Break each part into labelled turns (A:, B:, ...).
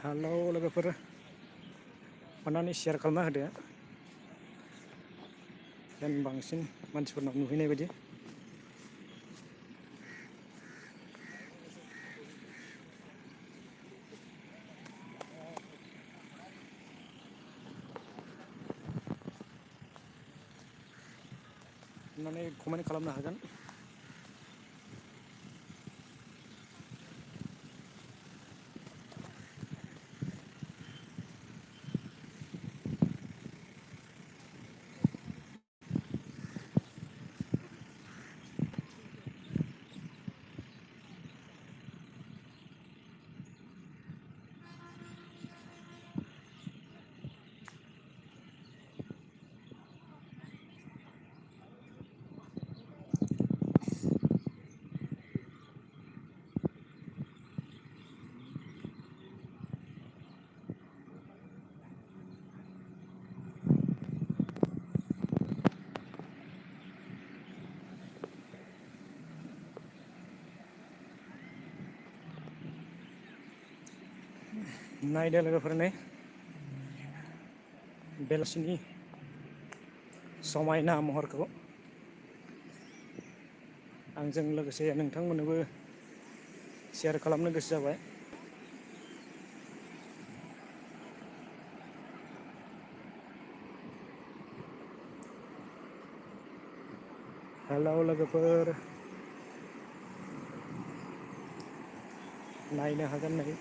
A: Hello लोगोफोर अन्नानै share खालामना होदो जेन बांसिन मानसिफोरनाव नुहैनाय बायदि। अन्नानै कमेन्ट खालामनो हागोन। नायदो लोगोफोर नै बेलासिनि समायना महरखौ आंजों लोगोसे नोंथांमोननोबो शेयार खालामनो गोसो जाबाय। हेलौ लोगोफोर नायनो हागोन नै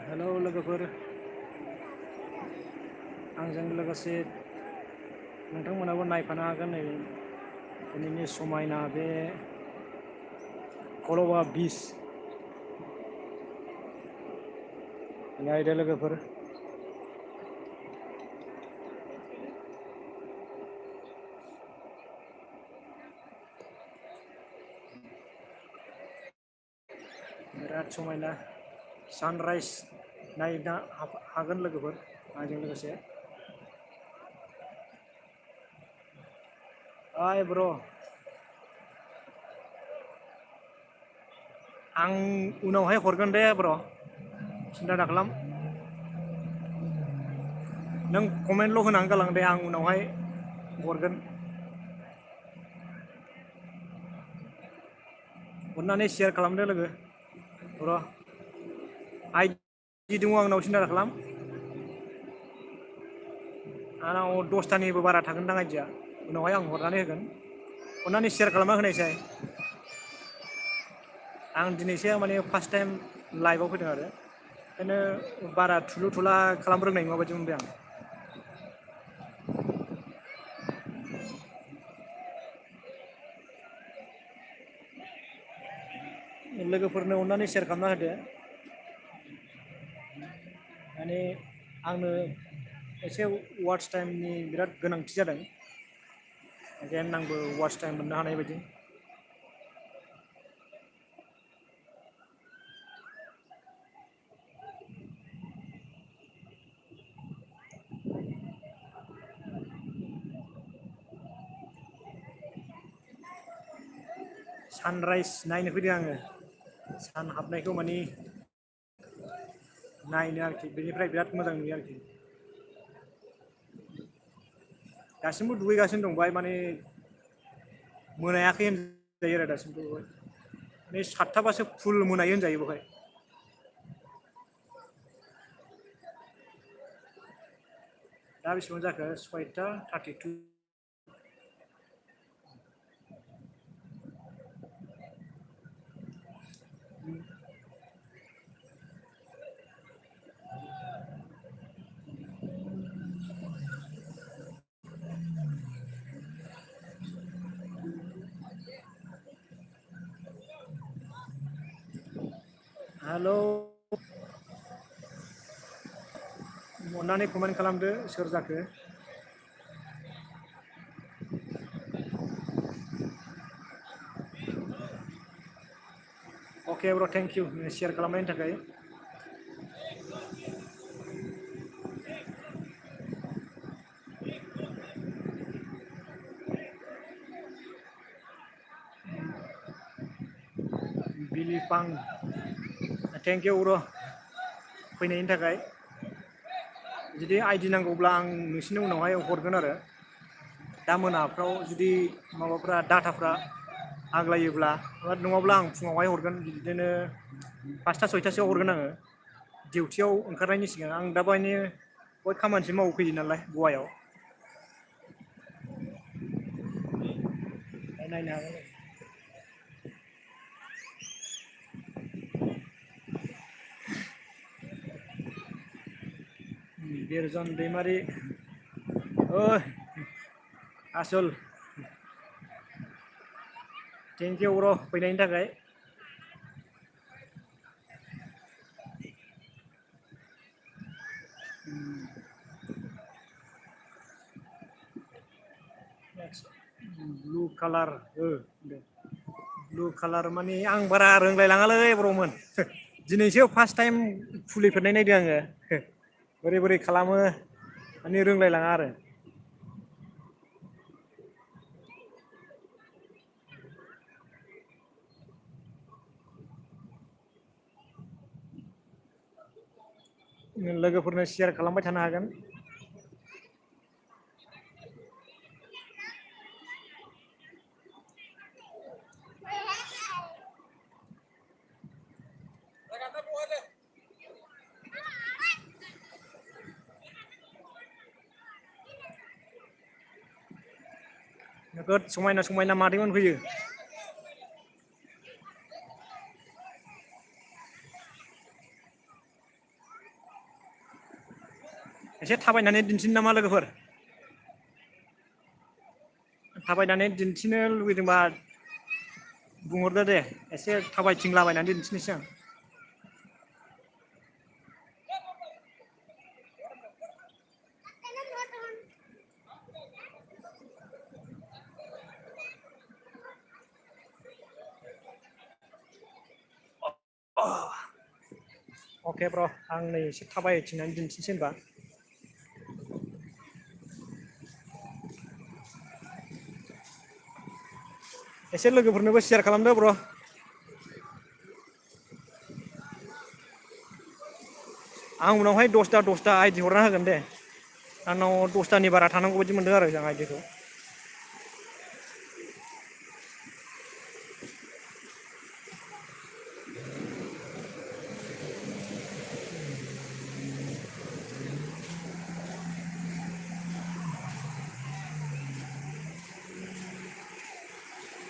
A: हेलौ लोगोफोर आंजों लोगोसे नोंथांमोनाबो नायफानो हागोन नै दिनैनि समायना बे कलवा बीच नायदो लोगोफोर बिराद समायना सानराइज नायनो हागोन लोगोफोर आंजों लोगोसे। हाय ब्र' आं उनावहाय हरगोन दे ब्र' सिन्था दाखालाम। नों कमेन्टल' होनानै गालां दे आं उनावहाय हरगोन। अन्नानै शेयार खालामदो लोगो र' आइडि दङ आंनाव सिन्था दाखालाम। आंनाव 10थानिबो बारा थागोनदां आइडिया उनावहाय आं हरनानै होगोन। अन्नानै शेयार खालामना होनायसाय। आं दिनैसो माने फार्स्ट टाइम लाइभआव फैदों आरो ओंखायनो बारा थुलु थुला खालाम रोंनाय नङा बायदि मोनबाय आं। लोगोफोरनो अन्नानै शेयार खालामना होदो माने आंनो एसे वाच टाइमनि बिराद गोनांथि जादों जेन आंबो वाच टाइम मोननो हानाय बायदि। सानराइज नायनो फैदों आङो सान हाबनायखौ माने नायनो आरोखि बेनिफ्राय बिराद मोजां नुयो आरोखि। दासिमबो दुगैगासिनो दं बाहाय माने मोनायाखै होनजायो आरो दासिमबो माने 7थाबासो फुल मोनायो होनजायो बेवहाय। दा बेसेबां जाखो 6:32 हेलौ अन्नानै कमेन्ट खालामदो सोर जाखो अके ब्र थेंक इउ शेयार खालामनायनि थाखाय बिलिफां थेंक इउ ब्र फैनायनि थाखाय जुदि आइडि नांगौब्ला आं नोंसिनि उनावहाय हरगोन आरो दा मोनाफ्राव जुदि माबाफ्रा डाटाफ्रा आग्लायोब्ला नङाब्ला आं फुङावहाय हरगोन बिदिनो 5टा 6टासोआव हरगोन आङो डिउटियाव ओंखारनायनि सिगां आं दा बायनो बय खामानिसो मावफैयो नालाय गवायाव नायनो हागोन बिरजन दैमारि ओइ आसोल थेंक इउ ब्र फैनायनि थाखाय ब्लु कालार दे ब्लु कालार माने आं बारा रोंलायलाङालै ब्रमोन दिनैसो फार्स्ट टाइम खुलिफेरनाय नायदों आङो बोरै बोरै खालामो माने रोंलायलाङा आरो लोगोफोरनो शेयार खालामबाय थानो हागोन नोगोद समायना समायना मादैमोन फैयो एसे थाबायनानै दिन्थिनो नामा लोगोफोर थाबायनानै दिन्थिनो लुगैदोंबा बुंहरदो दे एसे थाबायथिंलाबायनानै दिन्थिनोसै आं अके ब्र आं नै एसे थाबायथिंनानै दिन्थिनोसै होनबा एसे लोगोफोरनोबो शेयार खालामदो ब्र आं उनावहाय 10टा आइडि हरना होगोन दे आंनाव 10टानि बारा थानांगौ बायदि मोनदों आरो आं आइडिखौ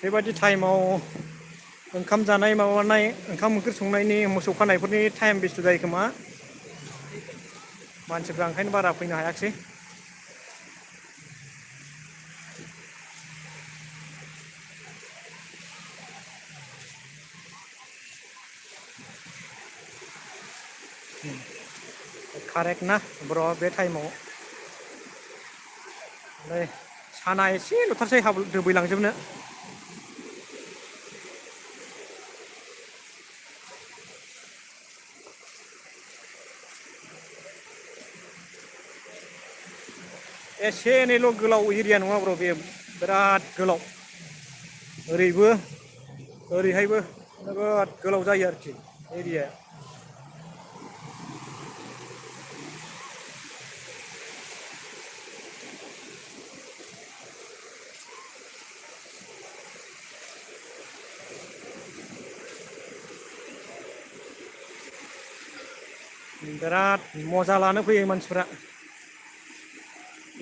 A: बेबायदि टाइमाव ओंखाम जानाय माबानाय ओंखाम ओंख्रि संनायनि मोसौ खानायफोरनि टाइम बेस्थ' जायो खोमा मानसिफ्रा ओंखायनो बारा फैनो हायाखिसै कारेक्ट ना ब्र बे टाइमाव ओमफ्राय साना एसे लुथारसै दोबैलांजोबनो एसे एनैल' गोलाव एरिया नङा ब्र बे बिराद गोलाव ओरैबो ओरैहायबो नोगोद गोलाव जायो आरोखि एरियाया बिराद मजा लानो फैयो मानसिफ्रा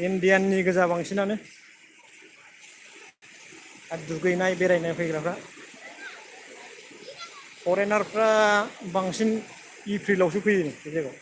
A: इण्डियाननि गोजा बांसिनानो आरो दुगैनाय बेरायनाय फैग्राफ्रा फरेनारफ्रा बांसिन एप्रिलावसो फैयो बे जायगायाव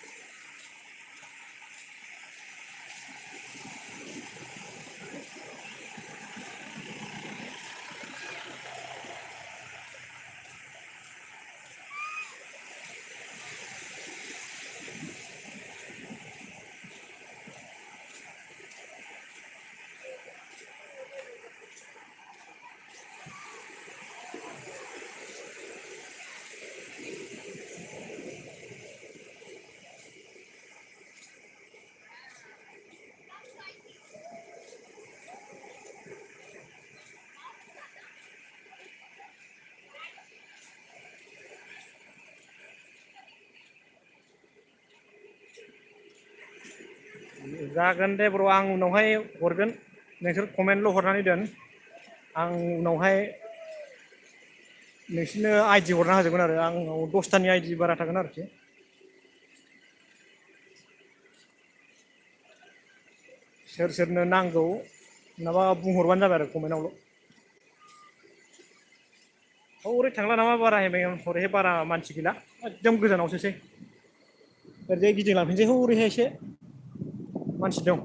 A: जागोन दे ब्र आं उनावहाय हरगोन नोंसोर कमेन्टल' हरनानै दोन आं उनावहाय नोंसोरनो आइडि हरना होजोबगोन आरो आंनाव 10थानि आइडि बारा थागोन आरोखि सोर सोरनो नांगौ नङाबा बुंहरबानो जाबाय आरो कमेन्टआवल' हरै थांला नामा बारा हरैहाय बारा मानसि गैला एकदम गोजानावसोसै ओरैजाय गिदिंलांफिनसै हरैहाय एसे मानसि दं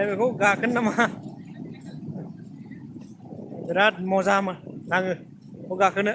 A: बेखौ गाखोनो नामा बिराद मजा नाङो बेखौ गाखोनो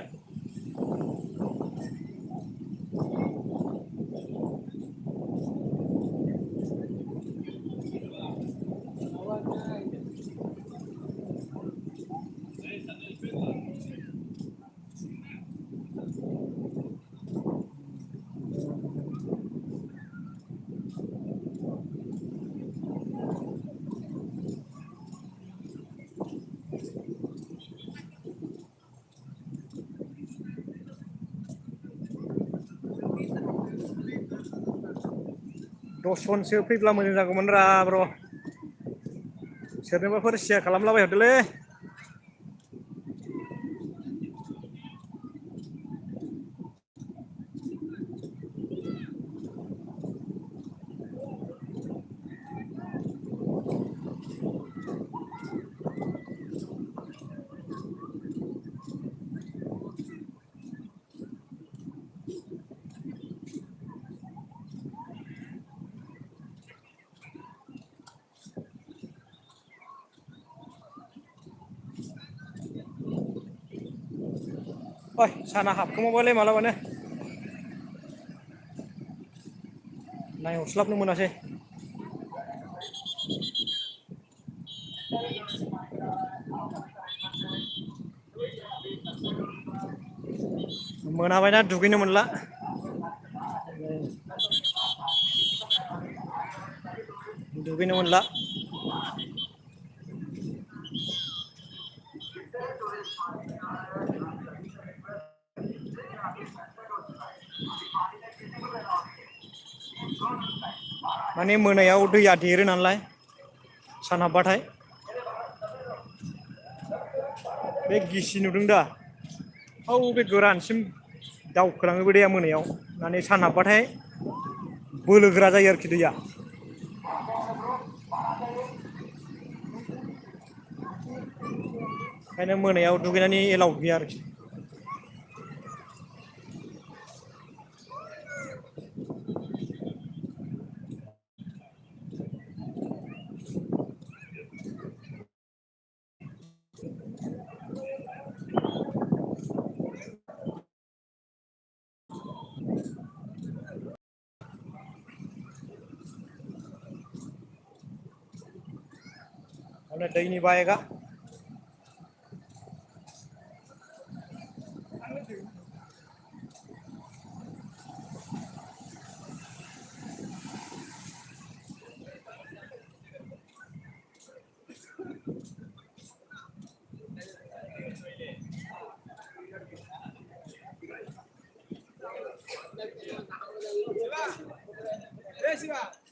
A: दसजनसो फैब्ला मोजां जागौमोन रा ब्र सोरनोबाफोर सेयार खालामलाबाय हरदोलै ओइ साना हाबखोमाबायलै मालाबानो नायहरस्लाबनो मोनासै मोनाबायना दुगैनो मोनला दुगैनो मोनला माने मोनायाव दैया देरो नालाय सान हाबबाथाय बे गिसि नुदों दा औ बे गोरानसिम दावखोलाङो दैया मोनायाव माने सान हाबबाथाय बोलोगोरा जायो आरोखि दैया ओंखायनो मोनायाव दुगैनायनि एलाउ गैया आरोखि माने दैनि बायगा Shiva!